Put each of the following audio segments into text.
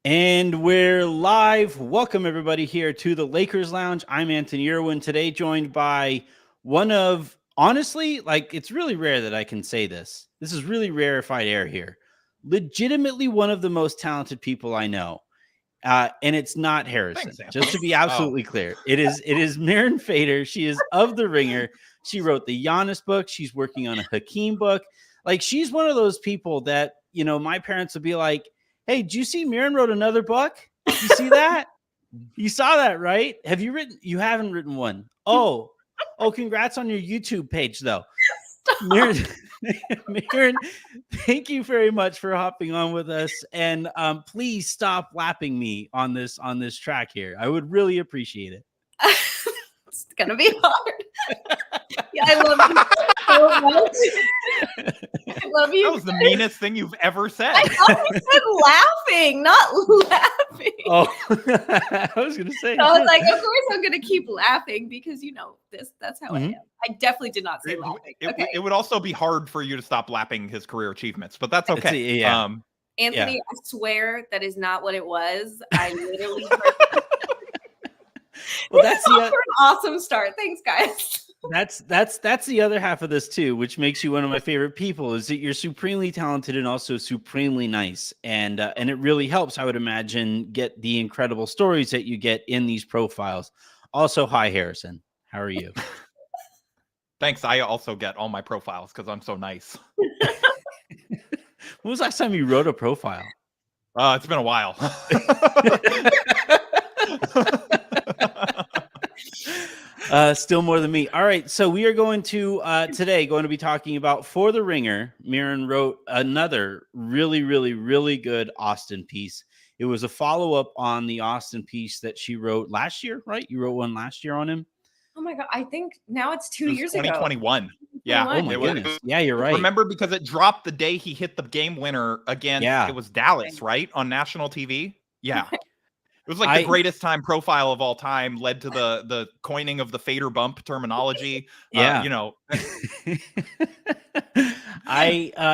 And we're live. Welcome, everybody, here to the Lakers Lounge. I'm Anthony Irwin, today joined by one of, honestly, like, it's really rare that I can say this. This is really rarefied air here. Legitimately one of the most talented people I know. And it's not Harrison. Thanks, Just to be absolutely clear. It is Marin Fader. She is of The Ringer. She wrote the Giannis book. She's working on a Hakeem book. Like, she's one of those people that, you know, my parents would be like, hey, did you see Marin wrote another book? You see that? You saw that, right? You haven't written one. Oh, congrats on your YouTube page, though. Marin, thank you very much for hopping on with us. And please stop lapping me on this track here. I would really appreciate it. It's gonna be hard. Yeah, I love you so much. I love you. That was the meanest thing you've ever said. I thought you said laughing, not laughing. Oh, I was gonna say. So I was like, of course I'm gonna keep laughing because you know that's how I am. I definitely did not say laughing. Okay. It would also be hard for you to stop lapping his career achievements, but that's okay. Yeah. Anthony, I swear that is not what it was. I literally heard well, that's an awesome start. Thanks, guys. That's the other half of this too, which makes you one of my favorite people, is that you're supremely talented and also supremely nice. And it really helps, I would imagine, get the incredible stories that you get in these profiles. Also, hi, Harrison. How are you? Thanks. I also get all my profiles because I'm so nice. When was the last time you wrote a profile? It's been a while. Still more than me. All right, so we are going to today be talking about For the Ringer. Marin wrote another really, really, really good Austin piece. It was a follow-up on the Austin piece that she wrote last year, right? You wrote one last year on him. Oh my God, I think now it's 2 years 2021. ago. 2021. Yeah. Oh my goodness. Yeah, you're right. Remember, because it dropped the day he hit the game winner against, it was Dallas, right? On national TV. Yeah. It was like the greatest time profile of all time, led to the coining of the fader bump terminology. Yeah. You know.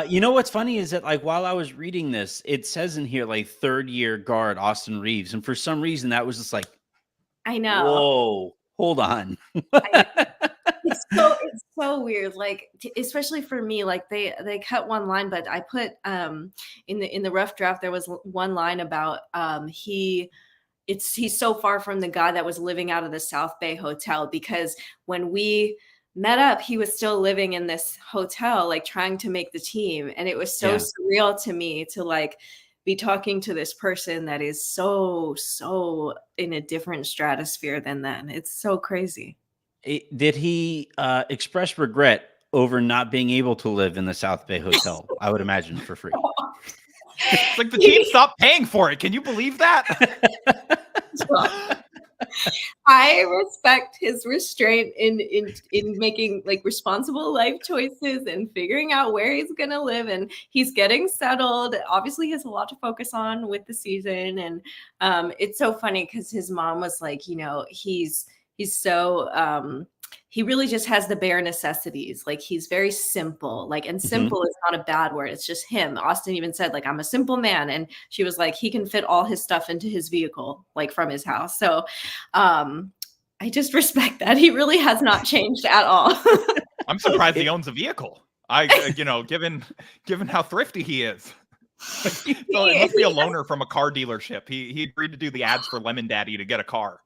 You know what's funny is that, like, while I was reading this, it says in here, like, third-year guard Austin Reaves. And for some reason, that was just like, I know. Whoa, hold on. It's so weird, like, especially for me, like they cut one line, but I put in the rough draft there was one line about he's so far from the guy that was living out of the South Bay hotel, because when we met up he was still living in this hotel, like trying to make the team, and it was so surreal to me to like be talking to this person that is so in a different stratosphere than then. It's so crazy. Did he express regret over not being able to live in the South Bay Hotel? I would imagine for free. It's like the team stopped paying for it. Can you believe that? I respect his restraint in making like responsible life choices and figuring out where he's gonna live, and he's getting settled. Obviously, he has a lot to focus on with the season, and it's so funny because his mom was like, you know, he's so he really just has the bare necessities. Like, he's very simple, like, and simple is not a bad word. It's just him. Austin even said, like, I'm a simple man. And she was like, he can fit all his stuff into his vehicle, like from his house. So I just respect that. He really has not changed at all. I'm surprised he owns a vehicle. You know, given how thrifty he is. So it must be a loaner from a car dealership. He agreed to do the ads for Lemon Daddy to get a car.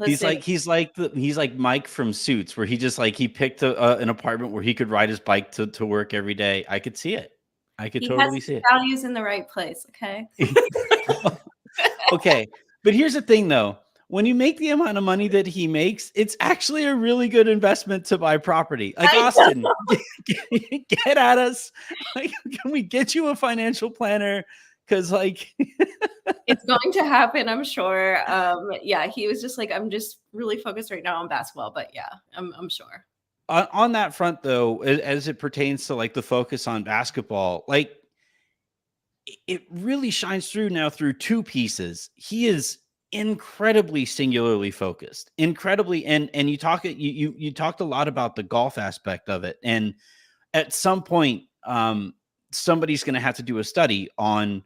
He's like Mike from Suits, where he picked an apartment where he could ride his bike to work every day. I could see it. I could totally see it. Values in the right place. Okay. Okay. But here's the thing, though. When you make the amount of money that he makes, it's actually a really good investment to buy property. Like, Austin, get at us. Like, can we get you a financial planner? Because, like, it's going to happen, I'm sure. Yeah, he was just like, I'm just really focused right now on basketball. But yeah, I'm sure. On that front, though, as it pertains to like the focus on basketball, like, it really shines through now through two pieces. He is incredibly singularly focused, incredibly, and you talked a lot about the golf aspect of it, and at some point, somebody's going to have to do a study on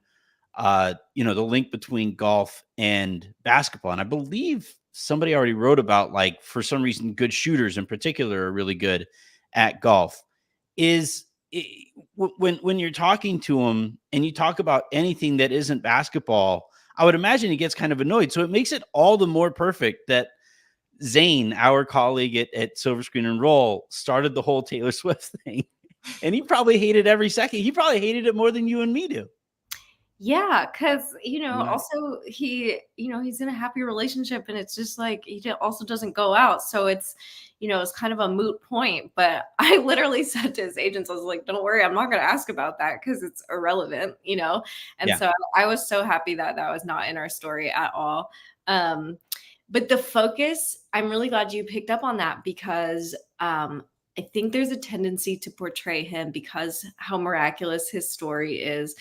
the link between golf and basketball. And I believe somebody already wrote about, like, for some reason, good shooters in particular are really good at golf. When you're talking to him and you talk about anything that isn't basketball, I would imagine he gets kind of annoyed. So it makes it all the more perfect that Zane, our colleague at Silver Screen and Roll, started the whole Taylor Swift thing. And he probably hated every second. He probably hated it more than you and me do. Yeah, because also he's in a happy relationship, and it's just like he also doesn't go out, so it's it's kind of a moot point. But I literally said to his agents, I was like, "Don't worry, I'm not going to ask about that because it's irrelevant," And so I was so happy that was not in our story at all. But the focus, I'm really glad you picked up on that, because I think there's a tendency to portray him, because how miraculous his story is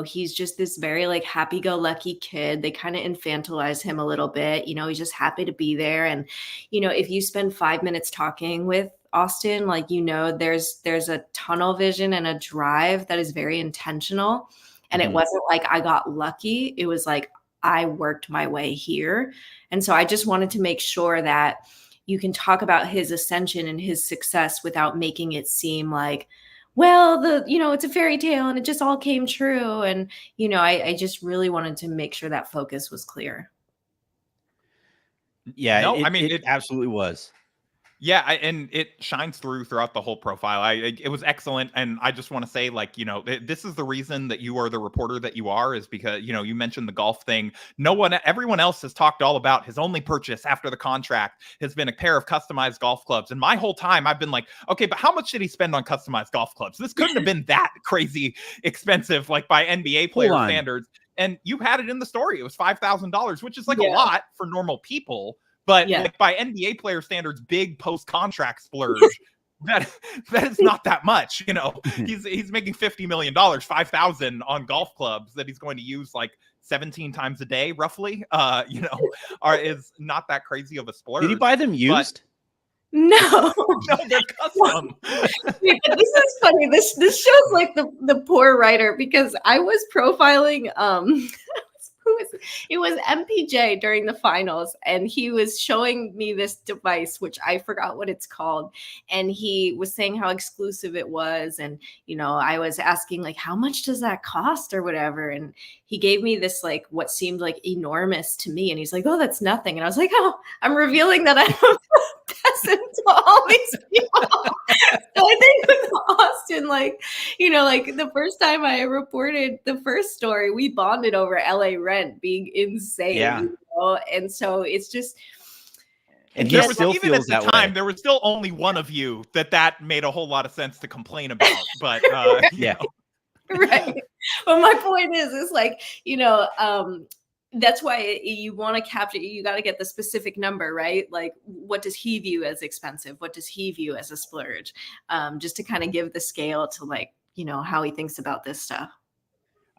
he's just this very like happy-go-lucky kid. They kind of infantilize him a little bit. He's just happy to be there. And if you spend 5 minutes talking with Austin, like there's a tunnel vision and a drive that is very intentional. And it wasn't like I got lucky. It was like I worked my way here. And so I just wanted to make sure that you can talk about his ascension and his success without making it seem like, well, it's a fairy tale and it just all came true. And, I just really wanted to make sure that focus was clear. Yeah, no, it absolutely was. Yeah, and it shines throughout the whole profile. It was excellent, and I just want to say, like, this is the reason that you are the reporter that you are, is because you mentioned the golf thing. Everyone else has talked all about his only purchase after the contract has been a pair of customized golf clubs, and my whole time I've been like, okay, but how much did he spend on customized golf clubs? This couldn't have been that crazy expensive, like by NBA player standards. And you had it in the story. It was $5,000, which is like a lot for normal people. But like by NBA player standards, big post-contract splurge, that is not that much. He's making $50 million, 5,000 on golf clubs that he's going to use like 17 times a day, roughly. Is not that crazy of a splurge. Did he buy them used? No, they're custom. Wait, but this is funny. This shows like the poor writer, because I was profiling it was MPJ during the finals, and he was showing me this device, which I forgot what it's called, and he was saying how exclusive it was. And I was asking like, how much does that cost or whatever, and he gave me this like what seemed like enormous to me, and he's like, oh, that's nothing. And I was like, oh, I'm revealing that I'm a peasant to all these people. So I think with Austin, like the first time I reported the first story, we bonded over LA rent being insane. And so it's just, and he still even feels at the that time way. There was still only one of you that made a whole lot of sense to complain about, but right. But my point is like, that's why you want to capture, you got to get the specific number, right? Like, what does he view as expensive? What does he view as a splurge? Just to kind of give the scale to like, how he thinks about this stuff.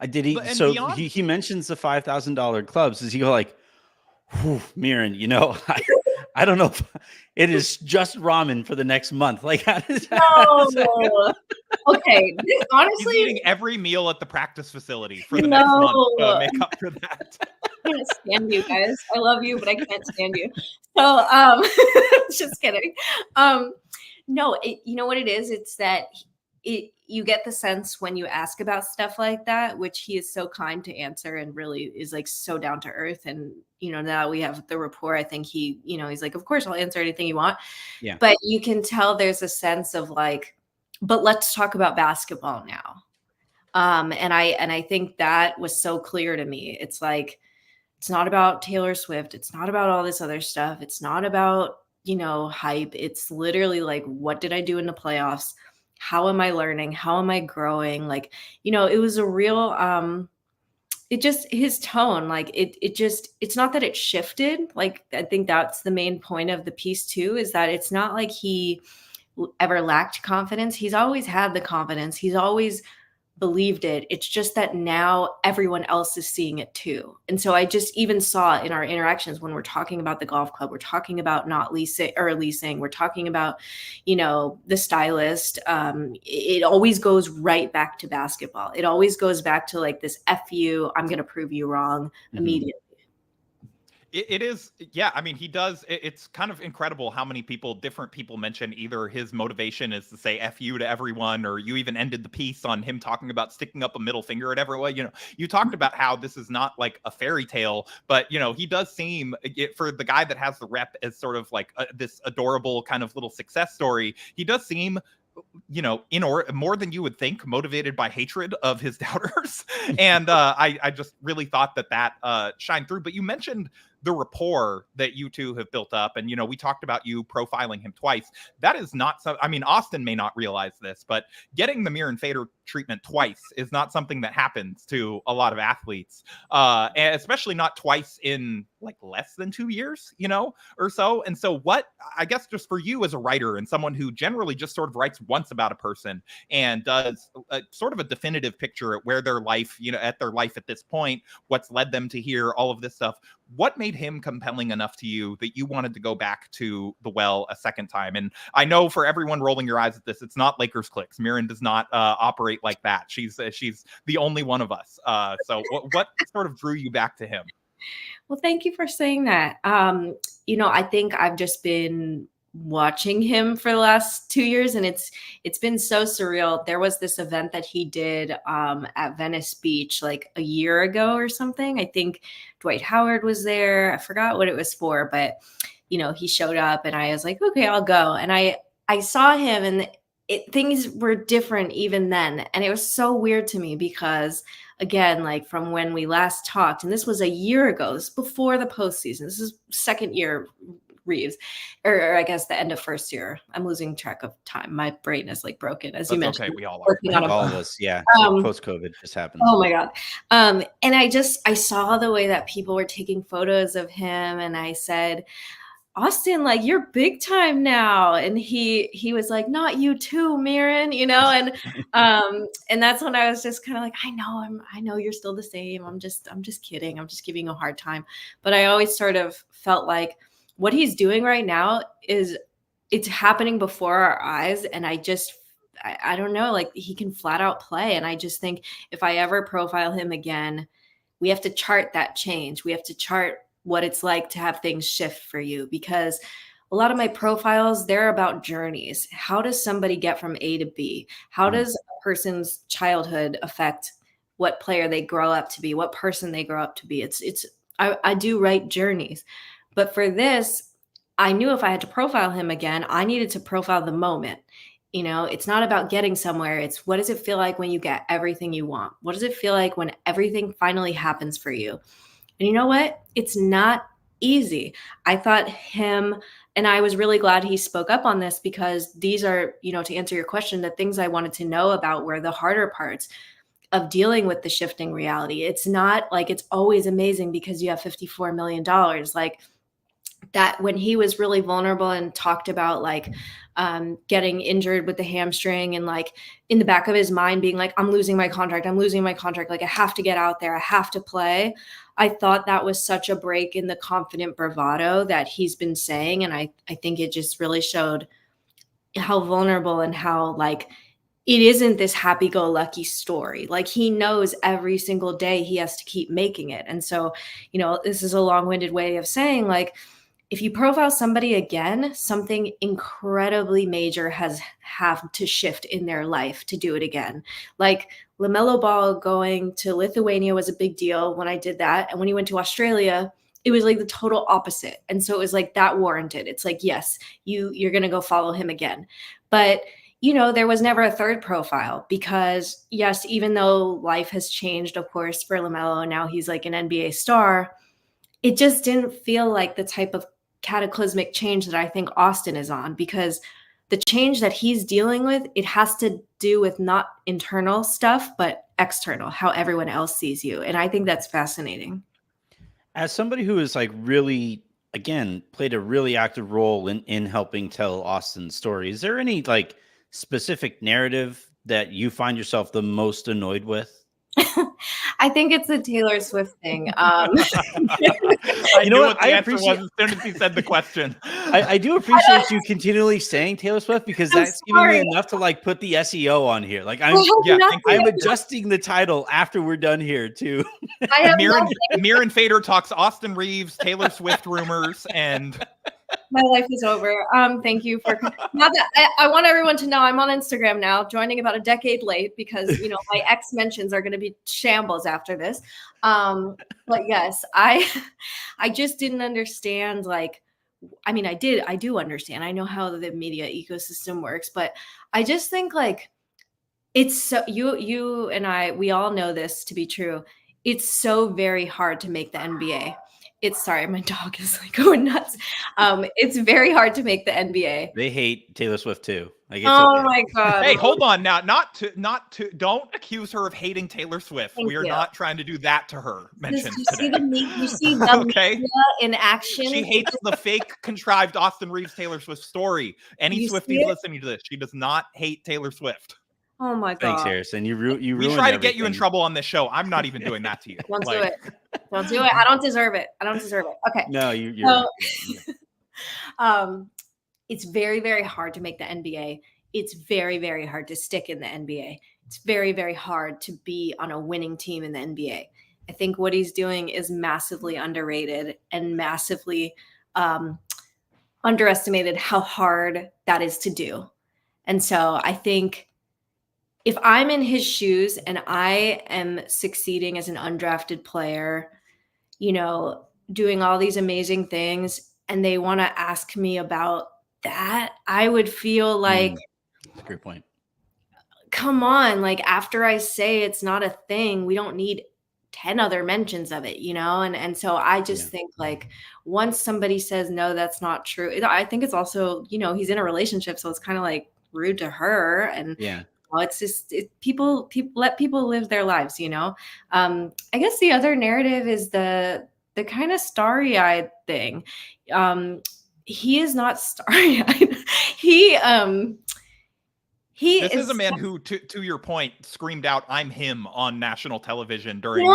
He mentions the $5,000 clubs. Does he go like, Marin, I don't know if it is just ramen for the next month. Like, how does that no. Okay, honestly, he's eating every meal at the practice facility for the next month to make up for that. I can't stand you guys. I love you, but I can't stand you. So, just kidding. No, you know what it is? It's that you get the sense when you ask about stuff like that, which he is so kind to answer and really is like so down to earth. And, now we have the rapport. I think he's like, of course I'll answer anything you want. Yeah. But you can tell there's a sense of like, but let's talk about basketball now. And I think that was so clear to me. It's like, it's not about Taylor Swift. It's not about all this other stuff. It's not about, hype. It's literally like, what did I do in the playoffs? How am I learning? How am I growing? Like, it was a real, it just, his tone, like it's not that it shifted. Like, I think that's the main point of the piece too, is that it's not like he ever lacked confidence. He's always had the confidence. He's always believed it. It's just that now everyone else is seeing it too. And so I just even saw in our interactions when we're talking about the golf club, we're talking about not leasing or leasing, we're talking about, the stylist. It always goes right back to basketball. It always goes back to like this F you, I'm going to prove you wrong immediately. It is, yeah. I mean, he does. It's kind of incredible how many different people mention either his motivation is to say "f you" to everyone, or you even ended the piece on him talking about sticking up a middle finger at everyone. You talked about how this is not like a fairy tale, but he does seem, for the guy that has the rep as sort of like this adorable kind of little success story, he does seem, more than you would think, motivated by hatred of his doubters. And I just really thought that shined through. But you mentioned the rapport that you two have built up. And, we talked about you profiling him twice. That is not so, I mean, Austin may not realize this, but getting the Marin Fader treatment twice is not something that happens to a lot of athletes, and especially not twice in like less than 2 years, or so. And so what, I guess, just for you as a writer and someone who generally just sort of writes once about a person and does sort of a definitive picture at where their life, at their life at this point, what's led them to here, all of this stuff, what made him compelling enough to you that you wanted to go back to the well a second time? And I know for everyone rolling your eyes at this, it's not Lakers clicks. Marin does not operate like that. She's the only one of us. So what sort of drew you back to him? Well, thank you for saying that. I think I've just been watching him for the last 2 years, and it's been so surreal. There was this event that he did at Venice Beach like a year ago or something. I think Dwight Howard was there. I forgot what it was for, but he showed up, and I was like, okay, I'll go. And I saw him, and things were different even then, and it was so weird to me because, again, like from when we last talked, and this was a year ago, this is before the postseason. This is second year Reaves, or I guess the end of first year. I'm losing track of time. My brain is like broken, as you mentioned. Okay, we all are. All of us, yeah. Post-COVID just happened. Oh my God. And I saw the way that people were taking photos of him, and I said, Austin, like, you're big time now. And he was like, not you too, Marin, and and that's when I was just kind of like, I know you're still the same. I'm just kidding. I'm just giving you a hard time. But I always sort of felt like what he's doing right now it's happening before our eyes. And I don't know, like, he can flat out play. And I just think if I ever profile him again, we have to chart that change. We have to chart what it's like to have things shift for you, because a lot of my profiles, they're about journeys. How does somebody get from A to B? How does a person's childhood affect what player they grow up to be, what person they grow up to be? I do write journeys. But for this, I knew if I had to profile him again, I needed to profile the moment. It's not about getting somewhere. It's what does it feel like when you get everything you want? What does it feel like when everything finally happens for you? And you know what? It's not easy. I thought him, and I was really glad he spoke up on this, because these are, to answer your question, the things I wanted to know about were the harder parts of dealing with the shifting reality. It's not like it's always amazing because you have $54 million. Like, that when he was really vulnerable and talked about like getting injured with the hamstring, and like in the back of his mind being like, I'm losing my contract. Like, I have to get out there. I have to play. I thought that was such a break in the confident bravado that he's been saying. And I think it just really showed how vulnerable and how like it isn't this happy-go-lucky story. Like, he knows every single day he has to keep making it. And so, this is a long-winded way of saying, like, if you profile somebody again, something incredibly major have to shift in their life to do it again. Like, LaMelo Ball going to Lithuania was a big deal when I did that. And when he went to Australia, it was like the total opposite. And so it was like that warranted. It's like, yes, you're going to go follow him again. But there was never a third profile, because yes, even though life has changed, of course, for LaMelo, now he's like an NBA star, it just didn't feel like the type of cataclysmic change that I think Austin is on, because the change that he's dealing with, it has to do with not internal stuff, but external, how everyone else sees you. And I think that's fascinating. As somebody who is like really, again, played a really active role in helping tell Austin's story, is there any like specific narrative that you find yourself the most annoyed with? I think it's the Taylor Swift thing. I knew what the answer was as soon as he said the question. I do appreciate you continually saying Taylor Swift, because that's giving me enough to like put the SEO on here. Like I'm adjusting the title after we're done here too. Marin Fader talks Austin Reaves, Taylor Swift rumors, and my life is over. Thank you for now that I want everyone to know I'm on Instagram now, joining about a decade late because my ex mentions are going to be shambles after this. But yes, I just didn't understand. Like, I mean, I do understand. I know how the media ecosystem works, but I just think like it's so you and we all know this to be true. It's so very hard to make the NBA. Sorry, my dog is like going nuts. It's very hard to make the NBA. They hate Taylor Swift too. Like, my God. Hey, hold on now. Not to don't accuse her of hating Taylor Swift. Thank we are you. not trying to do that to her. You see the media in action. She hates the fake contrived Austin Reaves Taylor Swift story. Any Swifties listening to this, she does not hate Taylor Swift. Oh my God. Thanks, Harrison. We try to get you in trouble on this show. I'm not even doing that to you. Don't do it. Don't do it. I don't deserve it. Okay. No, you're it's very, very hard to make the NBA. It's very, very hard to stick in the NBA. It's very, very hard to be on a winning team in the NBA. I think what he's doing is massively underrated and massively underestimated how hard that is to do. And so I think if I'm in his shoes and I am succeeding as an undrafted player, doing all these amazing things, and they want to ask me about that, I would feel like, that's a great point. Come on, like after I say it's not a thing, we don't need 10 other mentions of it, And so I just think like once somebody says, no, that's not true. I think it's also, he's in a relationship. So it's kind of like rude to her. And it's just people let people live their lives, I guess the other narrative is the kind of starry-eyed thing. He is not starry-eyed. This is a man who, to your point, screamed out "I'm him" on national television during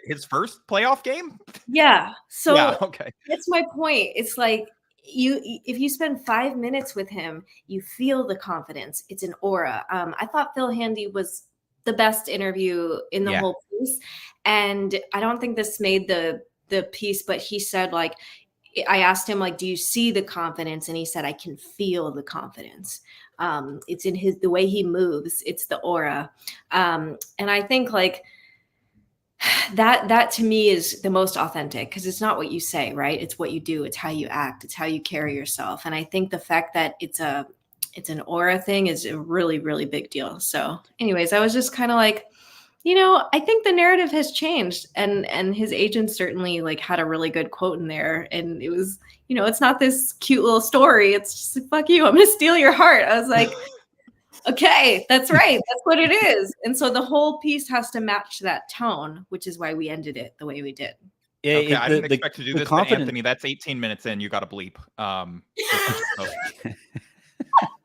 his first playoff game. Yeah. So okay. That's my point. It's like if you spend 5 minutes with him, you feel the confidence. It's an aura. I thought Phil Handy was the best interview in the whole piece. And I don't think this made the piece, but he said, like, I asked him, like, do you see the confidence? And he said, I can feel the confidence. It's in the way he moves. It's the aura. And I think like that to me is the most authentic, because it's not what you say, right? It's what you do. It's how you act. It's how you carry yourself. And I think the fact that it's an aura thing is a really, really big deal. So anyways, I was just kind of like, I think the narrative has changed, and his agent certainly like had a really good quote in there. And it was, it's not this cute little story. It's just like, fuck you, I'm going to steal your heart. I was like, okay, that's right. That's what it is. And so the whole piece has to match that tone, which is why we ended it the way we did. Yeah, okay, I didn't expect to do this, but Anthony, that's 18 minutes in. You got to bleep.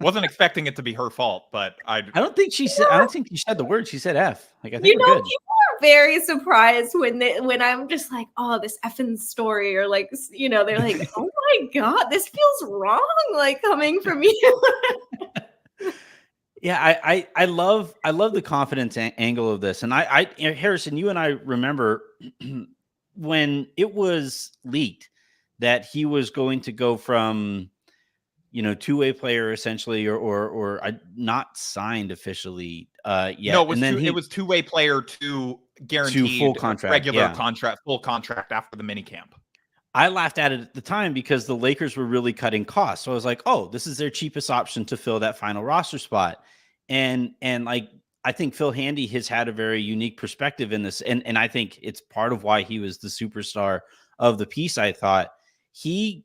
Wasn't expecting it to be her fault, but I don't think she said the word. She said F. Like, I think we're good. People are very surprised when I'm just like, oh, this effing story, or like, they're like, oh my God, this feels wrong, like coming from you. Yeah, I love the confidence angle of this. And Harrison, you and I remember when it was leaked that he was going to go from, two-way player essentially, or not signed officially yet. No, it was two-way player to guaranteed full contract, regular contract, full contract after the minicamp. I laughed at it at the time because the Lakers were really cutting costs. So I was like, oh, this is their cheapest option to fill that final roster spot. And like, I think Phil Handy has had a very unique perspective in this. And I think it's part of why he was the superstar of the piece. I thought he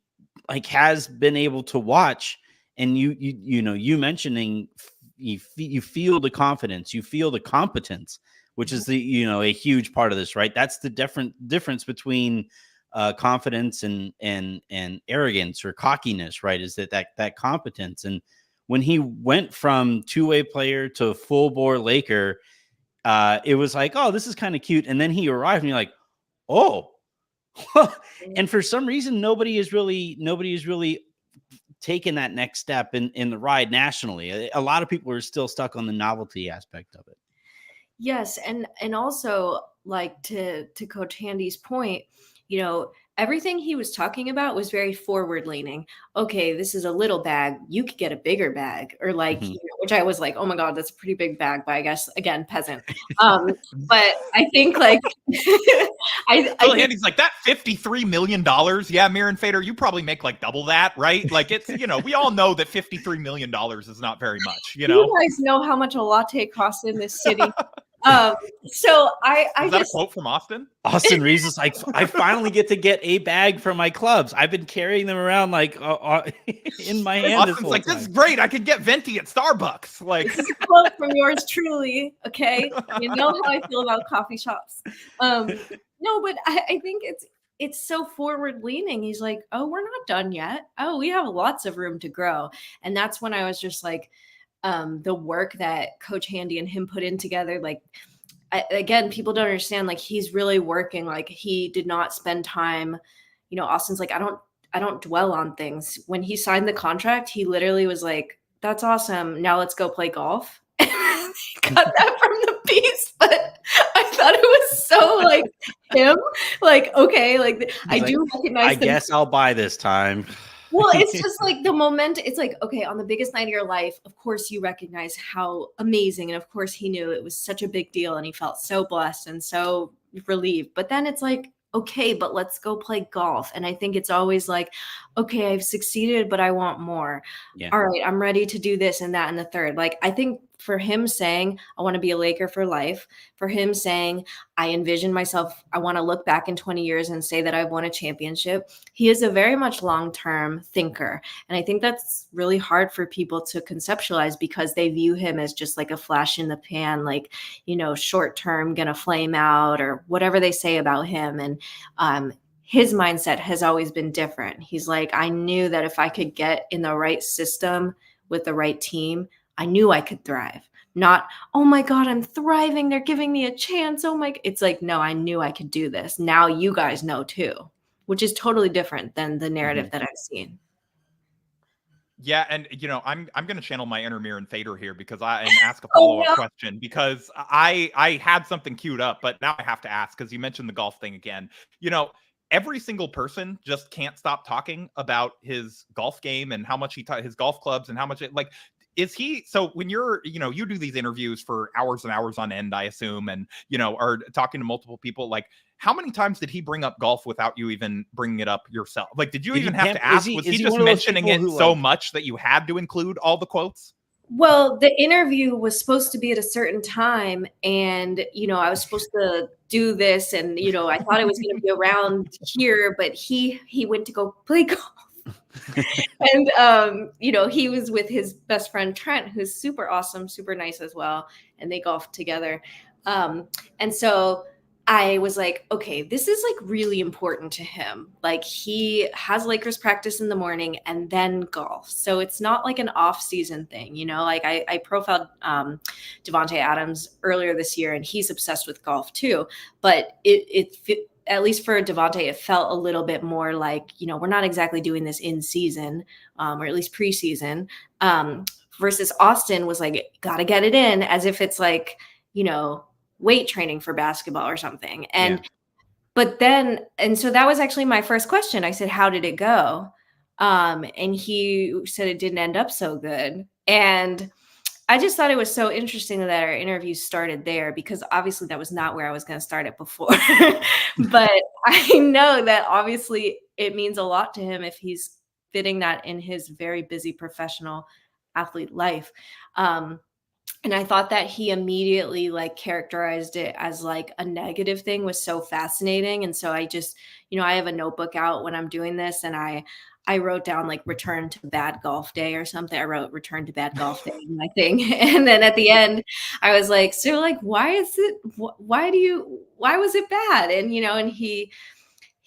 like has been able to watch, and you mentioning you feel the confidence, you feel the competence, which is the, a huge part of this, right? That's the difference between confidence and arrogance or cockiness, right? Is that competence. And when he went from two-way player to full bore Laker, it was like, oh, this is kind of cute. And then he arrived and you're like, oh, and for some reason, nobody is really taken that next step in the ride nationally. A lot of people are still stuck on the novelty aspect of it. Yes, and also, like, to Coach Handy's point, you know, everything he was talking about was very forward leaning. Okay, this is a little bag. You could get a bigger bag, or like, Mhm. which I was like, oh my God, that's a pretty big bag, but I guess again, peasant. But I think like, I Phil think, Handy's like, that $53 million. Yeah, Marin Fader, you probably make like double that, right? Like, it's, you know, we all know that $53 million is not very much, you know? you guys know how much a latte costs in this city. So I Is that just, a quote from Austin? Austin Reaves is like, I finally get to get a bag for my clubs. I've been carrying them around like in my hand. Austin's like, this is great. I could get venti at Starbucks. Like, this is a quote from yours truly. Okay, you know how I feel about coffee shops. No, but I think it's so forward leaning. He's like, oh, we're not done yet. Oh, we have lots of room to grow. And that's when I was just like, the work that Coach Handy and him put in together, like, again, people don't understand, like, he's really working. Like, he did not spend time, you know, Austin's like, I don't dwell on things. When he signed the contract, he literally was like, that's awesome, now let's go play golf. Cut that from the piece, but I thought it was so like him, like, okay, like, I do recognize, I guess I'll buy this time. Well, it's just like the moment. It's like, okay, on the biggest night of your life, of course you recognize how amazing. And of course he knew it was such a big deal and he felt so blessed and so relieved. But then it's like, okay, but let's go play golf. And I think it's always like, okay, I've succeeded, but I want more. Yeah. All right, I'm ready to do this and that and the third. Like, I think for him saying, I want to be a Laker for life, for him saying, I envision myself, I want to look back in 20 years and say that I've won a championship. He is a very much long-term thinker. And I think that's really hard for people to conceptualize because they view him as just like a flash in the pan, like, you know, short-term, gonna flame out or whatever they say about him. And his mindset has always been different. He's like, I knew that if I could get in the right system with the right team, I knew I could thrive. Not, oh my God, I'm thriving. They're giving me a chance. Oh my, it's like, no, I knew I could do this. Now you guys know too, which is totally different than the narrative that I've seen. Yeah, and you know, I'm going to channel my inner Marin Fader here because and ask a follow-up question because I had something queued up, but now I have to ask because you mentioned the golf thing again. You know, every single person just can't stop talking about his golf game and how much his golf clubs and how much it, like, is he, so when you're, you know, you do these interviews for hours and hours on end, I assume, and, you know, are talking to multiple people, like, how many times did he bring up golf without you even bringing it up yourself? Like, did you even have to ask? Was he just mentioning it so much that you had to include all the quotes? Well, the interview was supposed to be at a certain time, and, you know, I was supposed to do this, and, you know, I thought it was going to be around here, but he went to go play golf. And you know, he was with his best friend Trent, who's super awesome, super nice as well, and they golfed together. And so I was like, okay, this is like really important to him. Like, he has Lakers practice in the morning and then golf. So it's not like an off-season thing, you know, like I profiled Davante Adams earlier this year and he's obsessed with golf too. But it at least for Davante, it felt a little bit more like, you know, we're not exactly doing this in season, or at least preseason, versus Austin was like, gotta get it in, as if it's like, you know, weight training for basketball or something. And but then, and so that was actually my first question. I said, how did it go? And he said it didn't end up so good. And I just thought it was so interesting that our interview started there, because obviously that was not where I was going to start it before. But I know that obviously it means a lot to him if he's fitting that in his very busy professional athlete life. And I thought that he immediately like characterized it as like a negative thing was so fascinating. And so I just, you know, I have a notebook out when I'm doing this, and I wrote down like return to bad golf day or something. I wrote return to bad golf day in my thing. And then at the end I was like, so like, why was it bad? And, you know, and he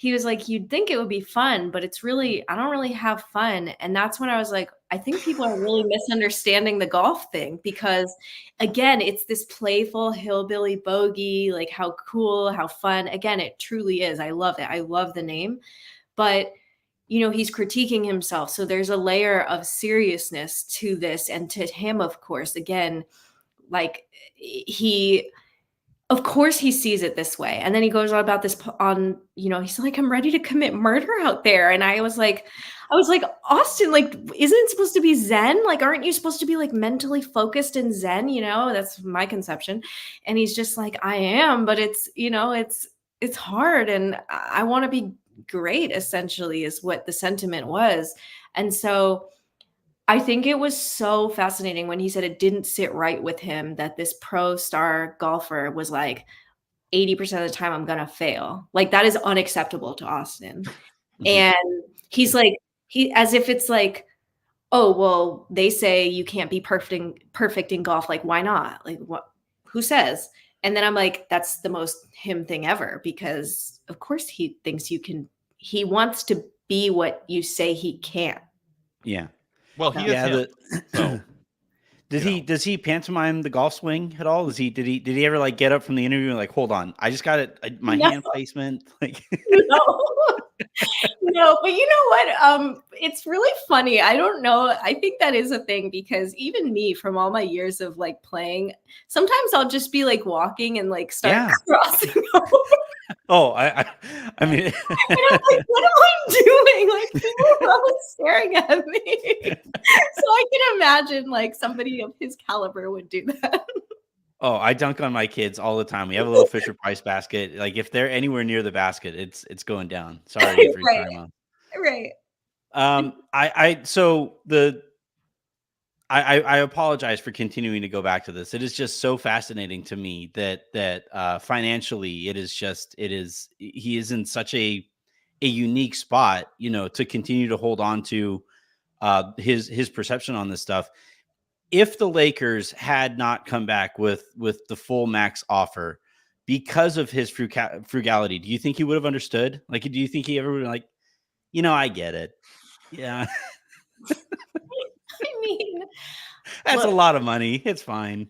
was like, you'd think it would be fun, but it's really, I don't really have fun. And that's when I was like, I think people are really misunderstanding the golf thing because, again, it's this playful hillbilly bogey, like how cool, how fun. Again, it truly is. I love it. I love the name. But, he's critiquing himself. So there's a layer of seriousness to this. And to him, of course, again, like of course he sees it this way. And then he goes on about this he's like, I'm ready to commit murder out there. And I was like, Austin, like, isn't it supposed to be Zen? Like, aren't you supposed to be like mentally focused in Zen? That's my conception. And he's just like, I am, but it's hard. And I want to be great, essentially, is what the sentiment was. And so I think it was so fascinating when he said it didn't sit right with him that this pro star golfer was like, 80% of the time I'm going to fail. Like, that is unacceptable to Austin. Mm-hmm. And he's like, as if it's like, oh, well, they say you can't be perfect in golf. Like, why not? Like, what, who says? And then I'm like, that's the most him thing ever, because of course he thinks you can, he wants to be what you say he can't. Yeah. Well, he is him. Does he pantomime the golf swing at all? Did he ever like get up from the interview and like, hold on, I just got it, my hand placement? Like, no, but you know what? It's really funny. I don't know. I think that is a thing because even me, from all my years of like playing, sometimes I'll just be like walking and like start crossing over. Oh, I mean, and I'm like, what am I doing? Like, people are probably staring at me. So I can imagine like somebody of his caliber would do that. Oh, I dunk on my kids all the time. We have a little Fisher Price basket. Like, if they're anywhere near the basket, it's going down. Sorry for your time on. Right. I apologize for continuing to go back to this. It is just so fascinating to me that financially he is in such a unique spot, to continue to hold on to his perception on this stuff. If the Lakers had not come back with the full max offer because of his frugality, do you think he would have understood? Like, do you think he ever would have like, I get it. Yeah. I mean, that's a lot of money. It's fine.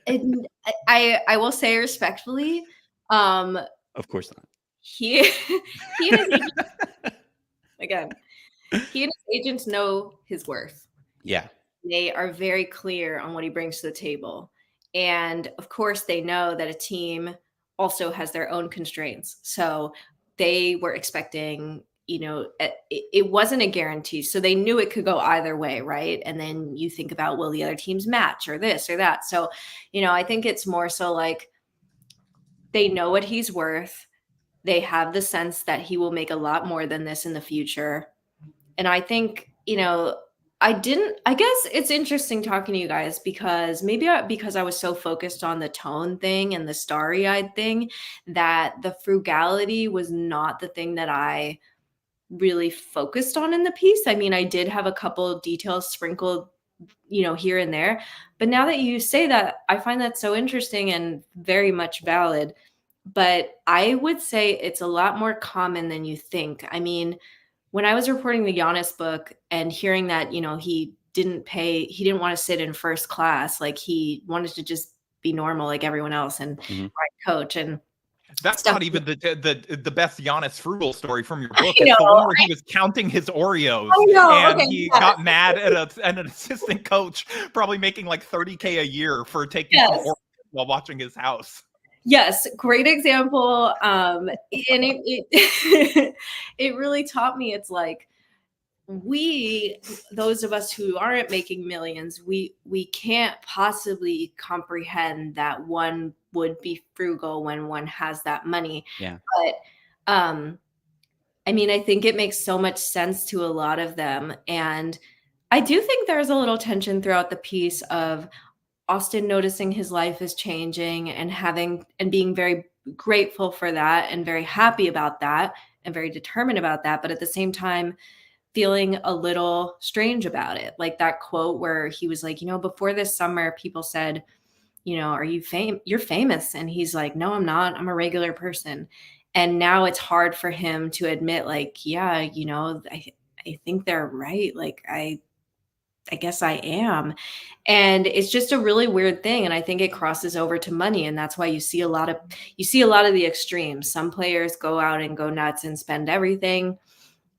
And I will say respectfully, of course not. He and his agent, again, he and his agents know his worth. Yeah. They are very clear on what he brings to the table. And of course, they know that a team also has their own constraints. So they were expecting, it wasn't a guarantee. So they knew it could go either way, right? And then you think about, will the other teams match or this or that? So, I think it's more so like they know what he's worth. They have the sense that he will make a lot more than this in the future. And I think, I guess it's interesting talking to you guys because because I was so focused on the tone thing and the starry-eyed thing that the frugality was not the thing that I really focused on in the piece. I mean, I did have a couple of details sprinkled, here and there. But now that you say that, I find that so interesting and very much valid. But I would say it's a lot more common than you think. I mean, when I was reporting the Giannis book and hearing that, he didn't want to sit in first class, like he wanted to just be normal like everyone else and coach. And that's not even the best Giannis frugal story from your book. It's the one where he was counting his Oreos and he got mad at an assistant coach, probably making like $30K a year for taking some Oreos while watching his house. Yes, great example. And it really taught me, it's like those of us who aren't making millions, we can't possibly comprehend that one would be frugal when one has that money. Yeah. But I mean, I think it makes so much sense to a lot of them. And I do think there's a little tension throughout the piece of Austin noticing his life is changing and being very grateful for that and very happy about that and very determined about that. But at the same time, feeling a little strange about it. Like that quote where he was like, before this summer, people said, are you you're famous? And he's like, no, I'm not. I'm a regular person. And now it's hard for him to admit like, yeah, I think they're right. Like guess I am. And it's just a really weird thing. And I think it crosses over to money. And that's why you see a lot of the extremes. Some players go out and go nuts and spend everything.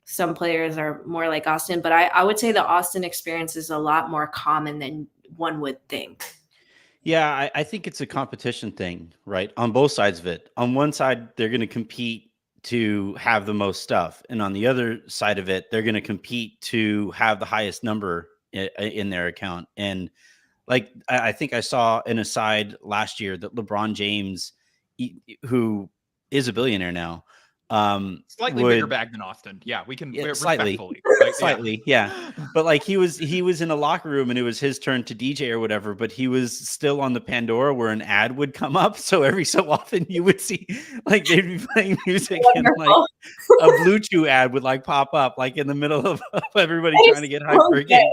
Some players are more like Austin, but I would say the Austin experience is a lot more common than one would think. Yeah, I think it's a competition thing, right? On both sides of it. On one side, they're going to compete to have the most stuff. And on the other side of it, they're going to compete to have the highest number in their account. And like, I think I saw an aside last year that LeBron James, who is a billionaire now, slightly bigger bag than Austin. Yeah, we can slightly, respectfully, right? slightly, yeah. But like he was in a locker room and it was his turn to DJ or whatever, but he was still on the Pandora where an ad would come up. So every so often you would see like they'd be playing music and like a Blue Chew ad would like pop up like in the middle of everybody trying to get hyped for a game.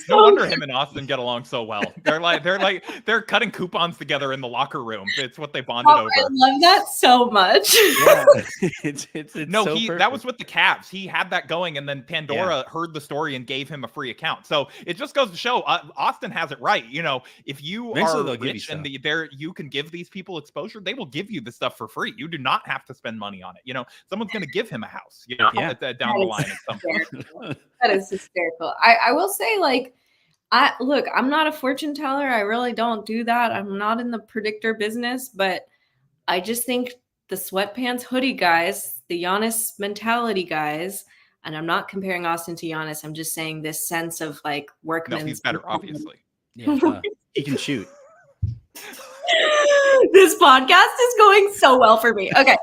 No wonder him and Austin get along so well. They're cutting coupons together in the locker room. It's what they bonded over. I love that so much. Yeah. it's no, so that was with the Cavs. He had that going, and then Pandora heard the story and gave him a free account. So it just goes to show Austin has it right. You know, if you are rich and you can give these people exposure, they will give you the stuff for free. You do not have to spend money on it. You know, someone's going to give him a house. You know, down the line at some point. That is hysterical. I will say, like, I'm not a fortune teller. I really don't do that. I'm not in the predictor business, but I just think the sweatpants hoodie guys, the Giannis mentality guys, and I'm not comparing Austin to Giannis. I'm just saying this sense of like workman's. No, he's better, obviously. Yeah, he can shoot. This podcast is going so well for me. Okay.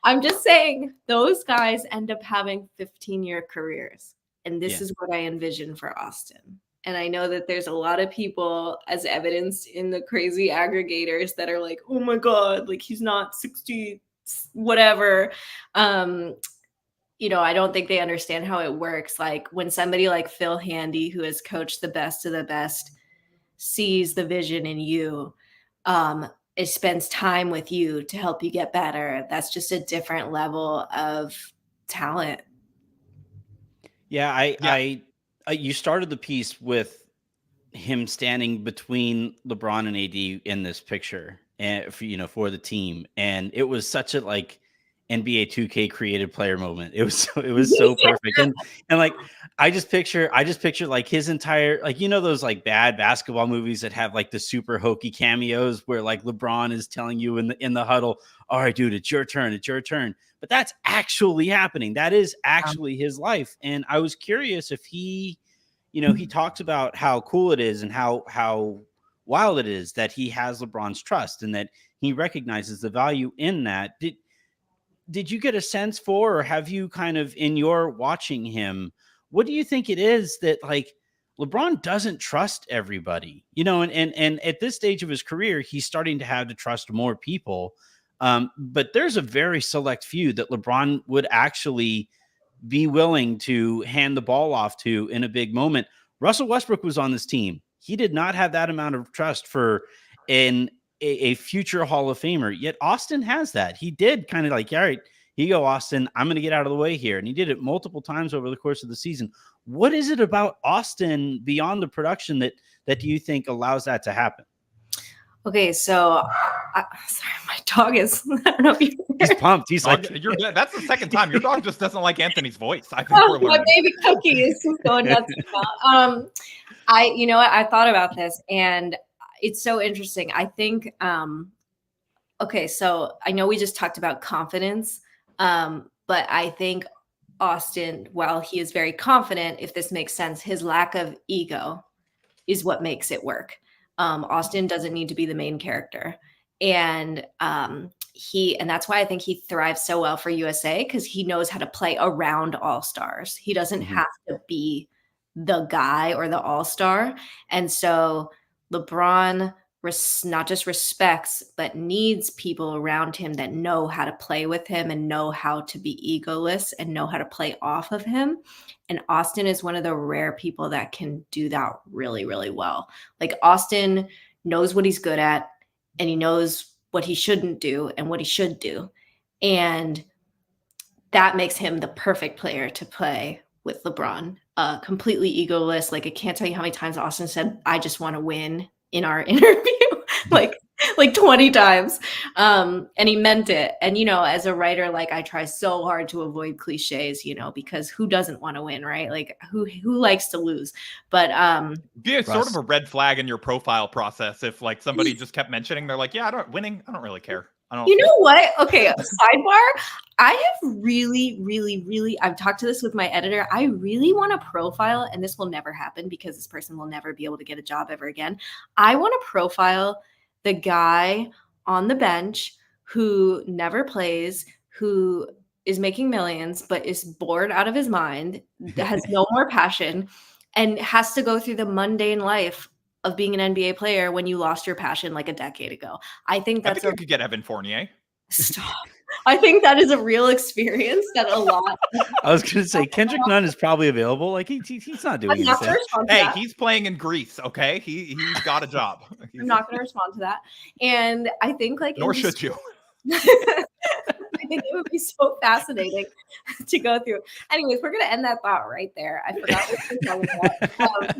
I'm just saying those guys end up having 15-year careers. And this is what I envision for Austin. And I know that there's a lot of people, as evidenced in the crazy aggregators, that are like, oh my God, like he's not 60, whatever. You know, I don't think they understand how it works. Like when somebody like Phil Handy, who has coached the best of the best, sees the vision in you, it spends time with you to help you get better. That's just a different level of talent. Yeah, you started the piece with him standing between LeBron and AD in this picture, and for the team, and it was such a like NBA 2K created player moment. It was so perfect, and like I just picture like his entire, like, those like bad basketball movies that have like the super hokey cameos where like LeBron is telling you in the huddle, all right, dude, it's your turn. But that's actually happening. That is actually his life. And I was curious if he talks about how cool it is and how wild it is that he has LeBron's trust and that he recognizes the value in that. Did you get a sense for, or have you kind of, in your watching him, what do you think it is that like LeBron doesn't trust everybody, and at this stage of his career, he's starting to have to trust more people. But there's a very select few that LeBron would actually be willing to hand the ball off to in a big moment. Russell Westbrook was on this team. He did not have that amount of trust for a future Hall of Famer, yet Austin has that. He did kind of like, all right, here you go, Austin, I'm going to get out of the way here. And he did it multiple times over the course of the season. What is it about Austin beyond the production that do you think allows that to happen? Okay, so sorry, my dog is. I don't know if he's pumped. He's like, that's the second time. Your dog just doesn't like Anthony's voice. I think my baby Cookie is just going nuts about. I thought about this, and it's so interesting. I think. Okay, so I know we just talked about confidence, but I think Austin, while he is very confident, if this makes sense, his lack of ego is what makes it work. Austin doesn't need to be the main character. And that's why I think he thrives so well for USA, because he knows how to play around all-stars. He doesn't have to be the guy or the all-star. And so LeBron not just respects, but needs people around him that know how to play with him and know how to be egoless and know how to play off of him. And Austin is one of the rare people that can do that really, really well. Like Austin knows what he's good at, and he knows what he shouldn't do and what he should do. And that makes him the perfect player to play with LeBron. Completely egoless. Like, I can't tell you how many times Austin said, "I just want to win" in our interview. like 20 times. And he meant it. And, as a writer, like, I try so hard to avoid cliches, because who doesn't want to win, right? Like, who likes to lose? But be sort of a red flag in your profile process if like somebody just kept mentioning, they're like, yeah, I don't really care. You know what? Okay, sidebar. I have really, really, really, I've talked to this with my editor. I really want to profile, and this will never happen because this person will never be able to get a job ever again. I want to profile the guy on the bench who never plays, who is making millions, but is bored out of his mind, has no more passion, and has to go through the mundane life of being an NBA player when you lost your passion like a decade ago. I think you could get Evan Fournier. Stop. I think that is a real experience that a lot. I was going to say Kendrick Nunn is probably available. Like he's not doing anything. Hey, he's playing in Greece. Okay, he's got a job. I'm not going to respond to that. And I think nor should you. I think it would be so fascinating to go through. Anyways, we're going to end that thought right there. I forgot what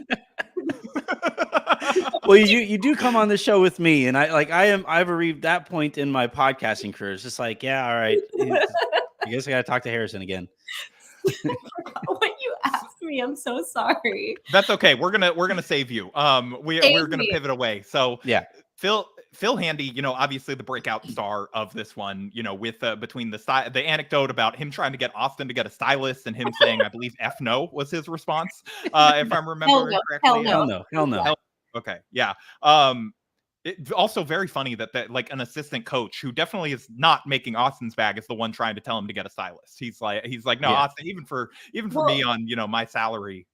well, you do come on the show with me, and I've reached that point in my podcasting career. It's just like, yeah, all right. I guess I got to talk to Harrison again. What you asked me, I'm so sorry. That's okay. We're gonna save you. We're gonna pivot away. So yeah, Phil Handy, obviously the breakout star of this one, with between the anecdote about him trying to get Austin to get a stylist and him saying, I believe F no was his response, if I'm remembering correctly. Hell no. Okay, yeah. It's also very funny that like an assistant coach who definitely is not making Austin's bag is the one trying to tell him to get a stylist. He's like, no, yeah. Austin, even for me on my salary.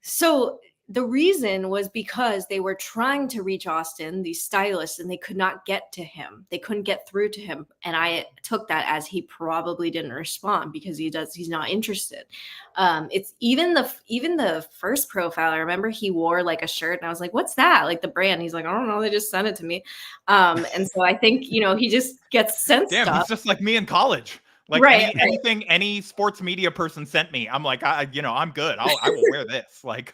So the reason was because they were trying to reach Austin, these stylists, and they could not get to him. They couldn't get through to him. And I took that as he probably didn't respond because he's not interested. It's even the first profile. I remember he wore like a shirt and I was like, what's that? Like the brand. He's like, I don't know. They just sent it to me. And so I think, he just gets sent stuff. He's just like me in college. Like right, anything any sports media person sent me, I'm like, I'm good. I will wear this. Like,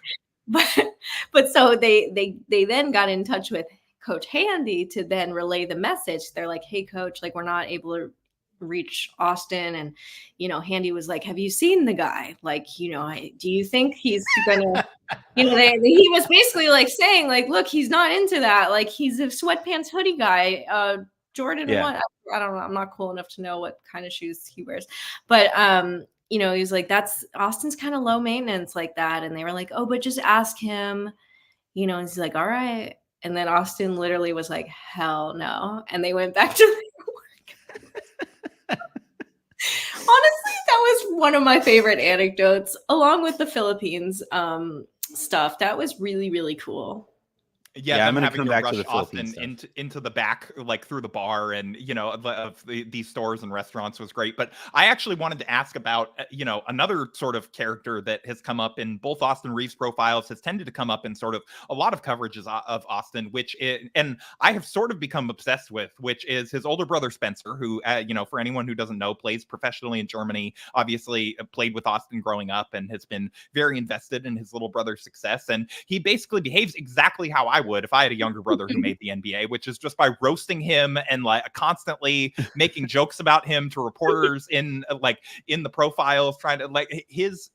but so they then got in touch with Coach Handy to then relay the message. They're like, hey, Coach, like we're not able to reach Austin. And, Handy was like, have you seen the guy? Like, do you think he's gonna, he was basically like saying like, look, he's not into that. Like he's a sweatpants hoodie guy. Jordan, yeah. What? I don't know. I'm not cool enough to know what kind of shoes he wears, but, he's like, that's Austin's kind of low maintenance like that. And they were like, oh, but just ask him, and he's like, all right. And then Austin literally was like, hell no. And they went back to work. Honestly, that was one of my favorite anecdotes along with the Philippines stuff. That was really, really cool. Yeah, I'm going to come back to the Austin into the back, like through the bar and, of these stores and restaurants was great. But I actually wanted to ask about, another sort of character that has come up in both Austin Reaves profiles, has tended to come up in sort of a lot of coverages of Austin, and I have sort of become obsessed with, which is his older brother, Spencer, who, for anyone who doesn't know, plays professionally in Germany, obviously played with Austin growing up and has been very invested in his little brother's success. And he basically behaves exactly how I would if I had a younger brother who made the NBA, which is just by roasting him and like constantly making jokes about him to reporters in the profiles, trying to like his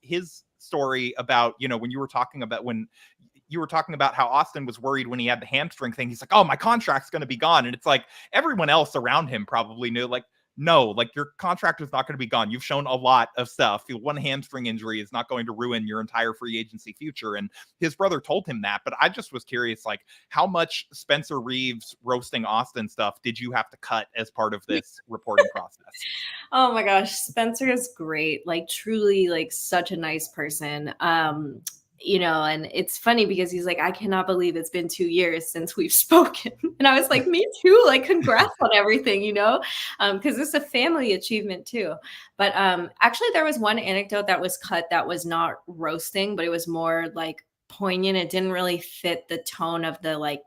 story about, when you were talking about how Austin was worried when he had the hamstring thing. He's like, oh, my contract's going to be gone. And it's like everyone else around him probably knew, like, no, like your contract is not going to be gone. You've shown a lot of stuff. One hamstring injury is not going to ruin your entire free agency future. And his brother told him that. But I just was curious, like, how much Spencer Reaves roasting Austin stuff did you have to cut as part of this reporting process? Oh my gosh, Spencer is great. Like, truly, like, such a nice person. And it's funny because he's like, I cannot believe it's been 2 years since we've spoken. And I was like, me too, like, congrats on everything, because it's a family achievement too. But actually there was one anecdote that was cut that was not roasting, but it was more like poignant. It didn't really fit the tone of the like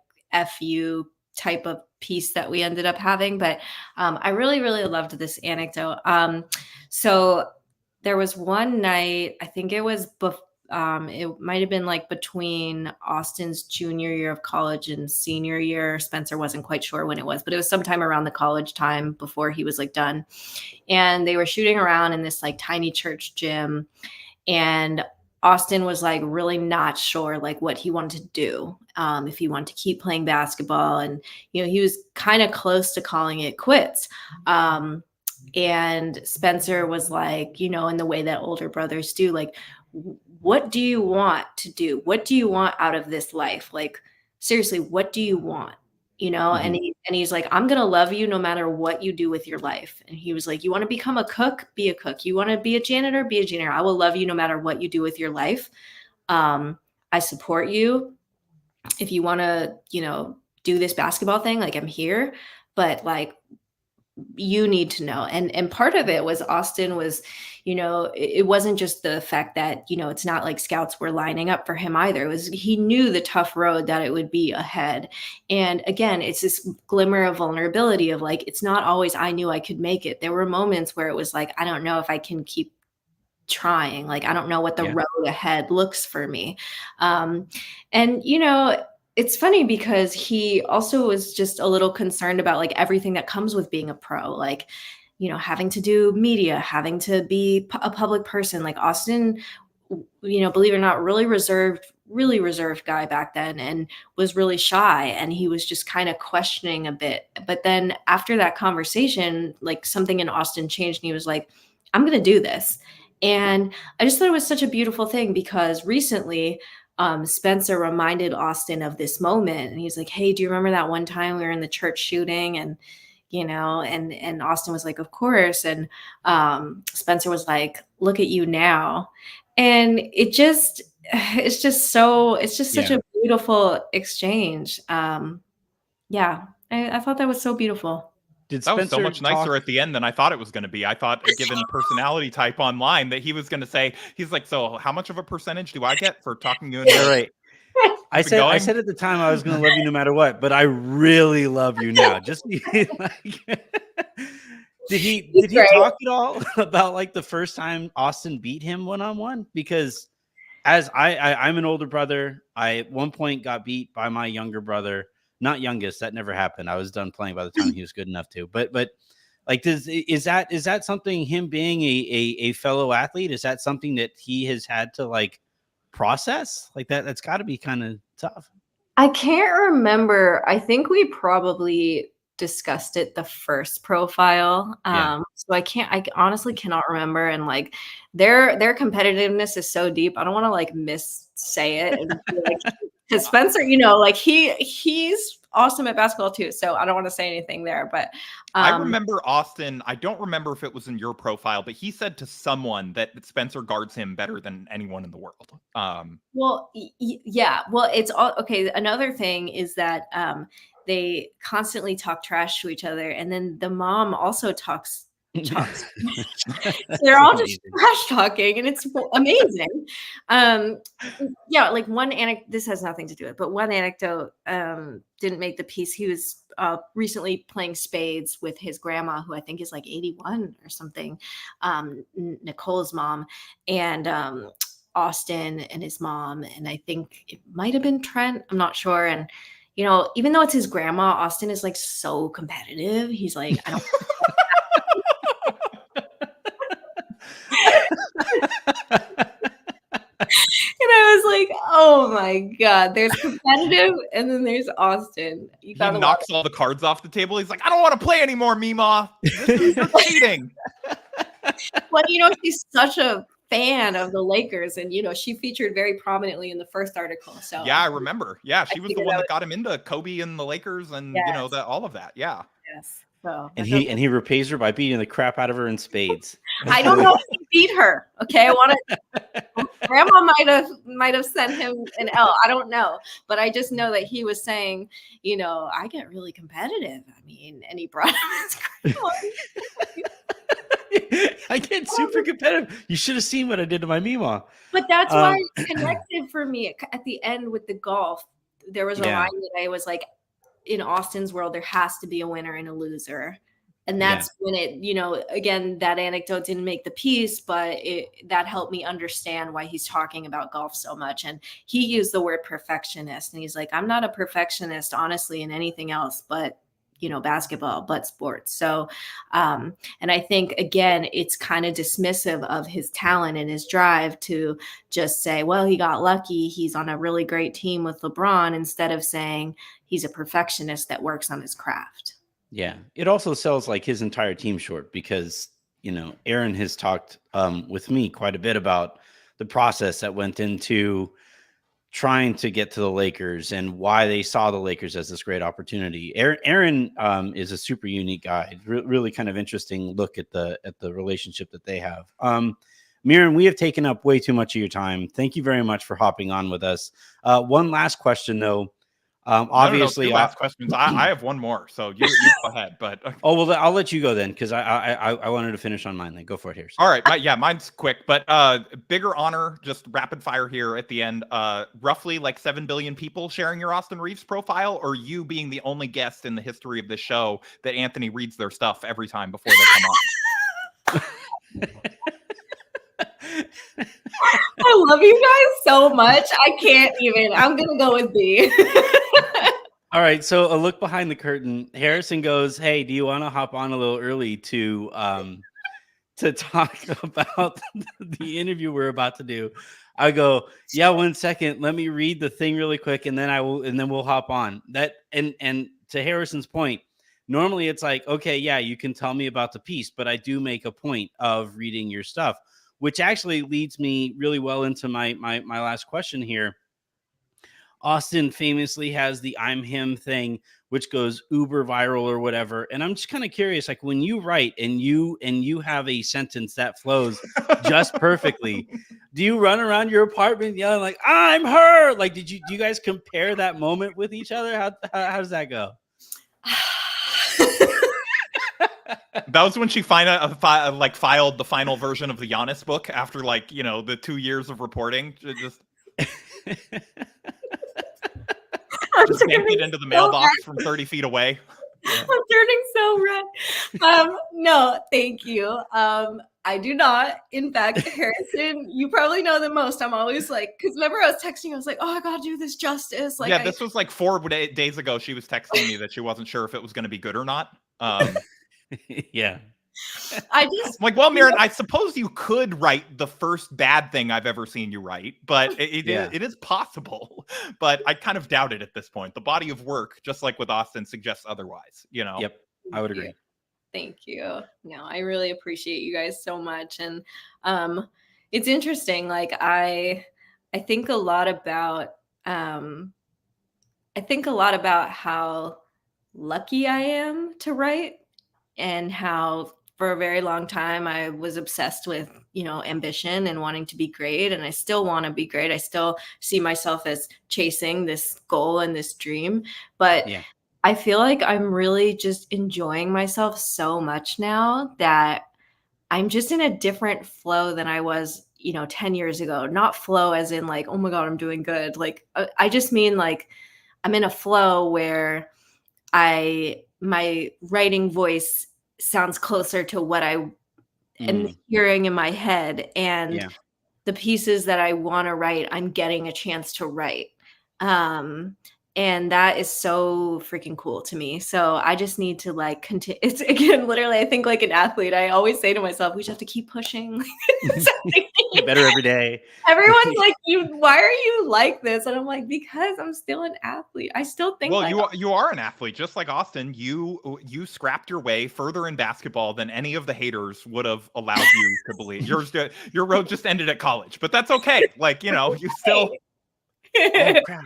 FU type of piece that we ended up having. But I really, really loved this anecdote. So there was one night, I think it was it might have been like between Austin's junior year of college and senior year. Spencer wasn't quite sure when it was, but it was sometime around the college time before he was like done. And they were shooting around in this like tiny church gym. And Austin was like really not sure like what he wanted to do, if he wanted to keep playing basketball. And, you know, he was kind of close to calling it quits. And Spencer was like, you know, in the way that older brothers do, like, what do you want to do? What do you want out of this life? Like, seriously, what do you want? You know, Mm-hmm. and he's like, I'm going to love you no matter what you do with your life. And he was like, you want to become a cook? Be a cook. You want to be a janitor? Be a janitor. I will love you no matter what you do with your life. I support you. If you want to, you know, do this basketball thing, like I'm here, but like, you need to know. And part of it was Austin was, you know, it wasn't just the fact that, you know, it's not like scouts were lining up for him either. It was, he knew the tough road that it would be ahead. And again, it's this glimmer of vulnerability of like, it's not always, I knew I could make it. There were moments where it was like, I don't know if I can keep trying. Like, I don't know what the road ahead looks for me. And, you know, it's funny because he also was just a little concerned about like everything that comes with being a pro, like, you know, having to do media, having to be a public person. Like Austin, you know, believe it or not, really reserved guy back then, and was really shy. And he was just kind of questioning a bit. But then after that conversation, like something in Austin changed and he was like, I'm going to do this. And I just thought it was such a beautiful thing because recently, Spencer reminded Austin of this moment, and he's like, hey, do you remember that one time we were in the church shooting? And, you know, and Austin was like, of course. And Spencer was like, look at you now. And it's just such a beautiful exchange. Yeah, I thought that was so beautiful. That was so much nicer at the end than I thought it was going to be. I thought, given personality type online, that he was going to say, he's like, so how much of a percentage do I get for talking to you? Yeah, right. I said at the time I was going to love you no matter what, but I really love you now. Just like, did he talk at all about like the first time Austin beat him one-on-one? Because as I'm an older brother, I at one point got beat by my younger brother. Not youngest, that never happened. I was done playing by the time he was good enough to. But like, is that something, him being a fellow athlete, is that something that he has had to like process? Like that's got to be kind of tough. I can't remember. I think we probably discussed it the first profile. So I honestly cannot remember. And like their competitiveness is so deep. I don't want to like say it. And like, because Spencer, you know, like he's awesome at basketball too. So I don't want to say anything there, but I remember Austin. I don't remember if it was in your profile, but he said to someone that Spencer guards him better than anyone in the world. Well, yeah. Well, it's all okay. Another thing is that they constantly talk trash to each other, and then the mom also talks. So they're all just trash talking, and it's amazing. Yeah, like one anecdote. This has nothing to do with it, but one anecdote didn't make the piece. He was recently playing spades with his grandma, who I think is like 81 or something, Nicole's mom, and Austin and his mom, and I think it might have been Trent. I'm not sure. And you know, even though it's his grandma, Austin is like so competitive. He's like, I don't. And I was like, oh my God, there's competitive and then there's Austin. He knocks all the cards off the table. He's like, I don't want to play anymore, Mima. This is cheating. Well, you know, she's such a fan of the Lakers, and you know, she featured very prominently in the first article. So yeah, I remember. Yeah, she was the one that got him into Kobe and the Lakers, and you know, all of that. Yeah. Yes. So and he repays her by beating the crap out of her in spades. I don't know if he beat her. Okay, I want to. Grandma might have sent him an L. I don't know, but I just know that he was saying, you know, I get really competitive. I mean, and he brought him his grandma. I get super competitive. You should have seen what I did to my Mima. But that's why it connected for me at the end with the golf. There was a line that I was like, in Austin's world, there has to be a winner and a loser. And that's when it, again, that anecdote didn't make the piece, but that helped me understand why he's talking about golf so much. And he used the word perfectionist, and he's like, I'm not a perfectionist, honestly, in anything else, but basketball, but sports. So, and I think, again, it's kind of dismissive of his talent and his drive to just say, well, he got lucky, he's on a really great team with LeBron, instead of saying he's a perfectionist that works on his craft. Yeah. It also sells like his entire team short, because, Aaron has talked with me quite a bit about the process that went into trying to get to the Lakers and why they saw the Lakers as this great opportunity. Aaron is a super unique guy. Really kind of interesting look at the relationship that they have. Marin, we have taken up way too much of your time. Thank you very much for hopping on with us. One last question, though. Obviously, two last questions. I have one more, so you go ahead. But oh well, I'll let you go then, because I wanted to finish on mine. Then go for it here. All right, mine's quick, but bigger honor, just rapid fire here at the end. Roughly like 7 billion people sharing your Austin Reaves profile, or you being the only guest in the history of this show that Anthony reads their stuff every time before they come on. I love you guys so much. I can't even. I'm gonna go with B. All right, so a look behind the curtain. Harrison goes, "Hey, do you want to hop on a little early to talk about the interview we're about to do?" I go, "Yeah, 1 second. Let me read the thing really quick, and then we'll hop on." That and to Harrison's point, normally it's like, okay, yeah, you can tell me about the piece, but I do make a point of reading your stuff, which actually leads me really well into my last question here. Austin famously has the "I'm him" thing, which goes uber viral or whatever. And I'm just kind of curious, like when you write and you have a sentence that flows just perfectly, do you run around your apartment yelling like, "I'm her"? Like, do you guys compare that moment with each other? How does that go? That was when she filed the final version of the Giannis book after the 2 years of reporting. Just emptied into the mailbox from 30 feet away. Yeah. I'm turning so red. No, thank you. I do not. In fact, Harrison, you probably know the most. I'm always like, because remember I was texting, I was like, oh, I gotta do this justice. Like, yeah, this was like 4 days ago. She was texting me that she wasn't sure if it was going to be good or not. Yeah. I'm like, well, Marin, I suppose you could write the first bad thing I've ever seen you write, but it is possible. But I kind of doubt it at this point. The body of work, just like with Austin, suggests otherwise. Yep, I would agree. Thank you. No, I really appreciate you guys so much, and it's interesting. Like I think a lot about how lucky I am to write, and how for a very long time I was obsessed with, ambition and wanting to be great. And I still want to be great. I still see myself as chasing this goal and this dream. But yeah. I feel like I'm really just enjoying myself so much now that I'm just in a different flow than I was, 10 years ago. Not flow as in like, oh my God, I'm doing good. Like, I just mean like I'm in a flow where my writing voice sounds closer to what I am hearing in my head, and the pieces that I want to write, I'm getting a chance to write. And that is so freaking cool to me. So I just need to continue. It's again, literally, I think like an athlete, I always say to myself, we just have to keep pushing. Get better every day. Everyone's like, why are you like this? And I'm like, because I'm still an athlete. I still think you are an athlete, just like Austin. You scrapped your way further in basketball than any of the haters would have allowed you to believe. Your road just ended at college, but that's okay. You still oh crap.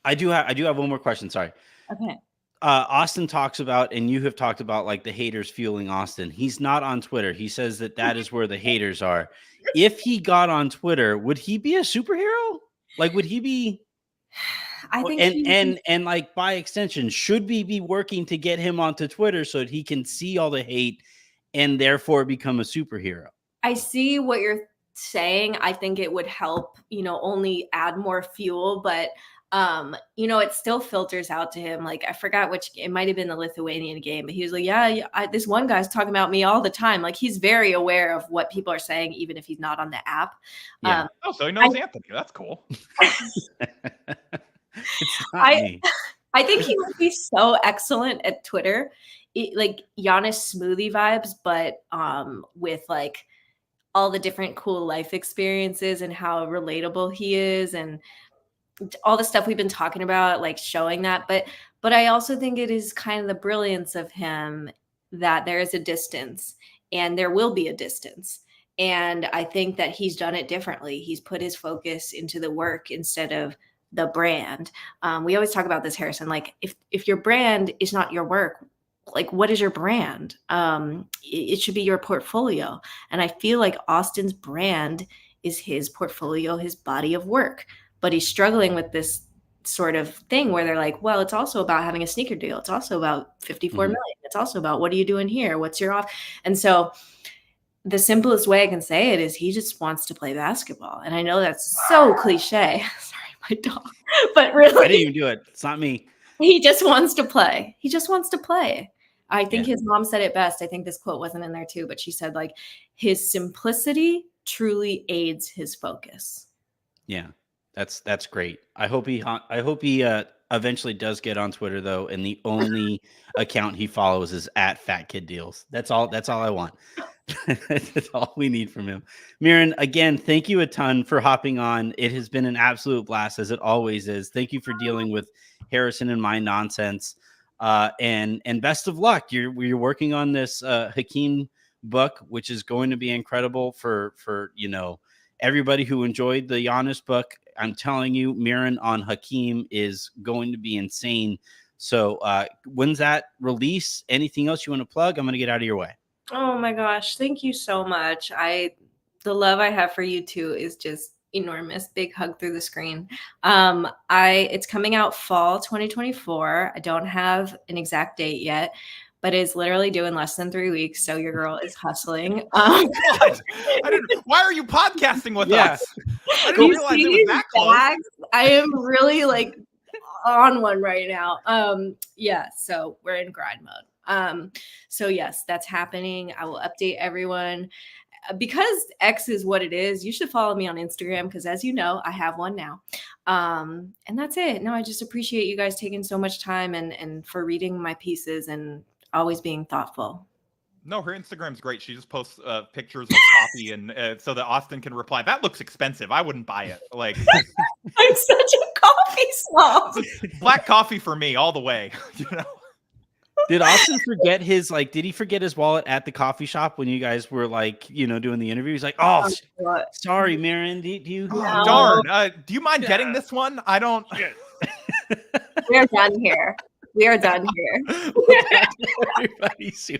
I do have one more question. Sorry. Okay. Austin talks about, and you have talked about, like the haters fueling Austin. He's not on Twitter. He says that is where the haters are. If he got on Twitter, would he be a superhero? Like, would he be? I think, and like by extension, should we be working to get him onto Twitter so that he can see all the hate and therefore become a superhero? I see what you're saying. I think it would help, only add more fuel, but it still filters out to him. Like, I forgot which, it might have been the Lithuanian game, but he was like, this one guy's talking about me all the time. Like, he's very aware of what people are saying, even if he's not on the app. Yeah. So he knows Anthony. That's cool. It's not me. I think he would be so excellent at Twitter, like Giannis smoothie vibes, but with like all the different cool life experiences and how relatable he is, and all the stuff we've been talking about, like showing that. But I also think it is kind of the brilliance of him that there is a distance, and there will be a distance. And I think that he's done it differently. He's put his focus into the work instead of the brand. We always talk about this, Harrison, like if your brand is not your work, like what is your brand? It should be your portfolio. And I feel like Austin's brand is his portfolio, his body of work. But he's struggling with this sort of thing where they're like, well, it's also about having a sneaker deal. It's also about 54 million. It's also about, what are you doing here? What's your off? And so the simplest way I can say it is he just wants to play basketball. And I know that's so cliche. Sorry, my dog. But really, I didn't even do it. It's not me. He just wants to play. He just wants to play. I think his mom said it best. I think this quote wasn't in there too, but she said, like, his simplicity truly aids his focus. Yeah. That's great. I hope he eventually does get on Twitter though, and the only account he follows is @FatKidDeals. That's all I want. That's all we need from him. Marin, again, thank you a ton for hopping on. It has been an absolute blast, as it always is. Thank you for dealing with Harrison and my nonsense. And best of luck. You're working on this Hakeem book, which is going to be incredible for everybody who enjoyed the Giannis book. I'm telling you, Marin on Hakeem is going to be insane. So when's that release? Anything else you want to plug? I'm going to get out of your way. Oh my gosh. Thank you so much. The love I have for you two is just enormous. Big hug through the screen. It's coming out fall 2024. I don't have an exact date yet, but it's literally due in less than 3 weeks. So your girl is hustling. Why are you podcasting with us? I didn't realize it was that close. I am really like on one right now. So we're in grind mode. So yes, that's happening. I will update everyone. Because X is what it is, you should follow me on Instagram, because as you know, I have one now. And that's it. No, I just appreciate you guys taking so much time and for reading my pieces and always being thoughtful. No, her Instagram's great. She just posts pictures of coffee, and so that Austin can reply, that looks expensive. I wouldn't buy it. Like, I'm such a coffee snob. Black coffee for me all the way. Did Austin forget did he forget his wallet at the coffee shop when you guys were doing the interview? He's like, oh, sorry, Marin. Do you? Oh, darn. Do you mind getting this one? I don't. We're done here. We are done here. Everybody soon.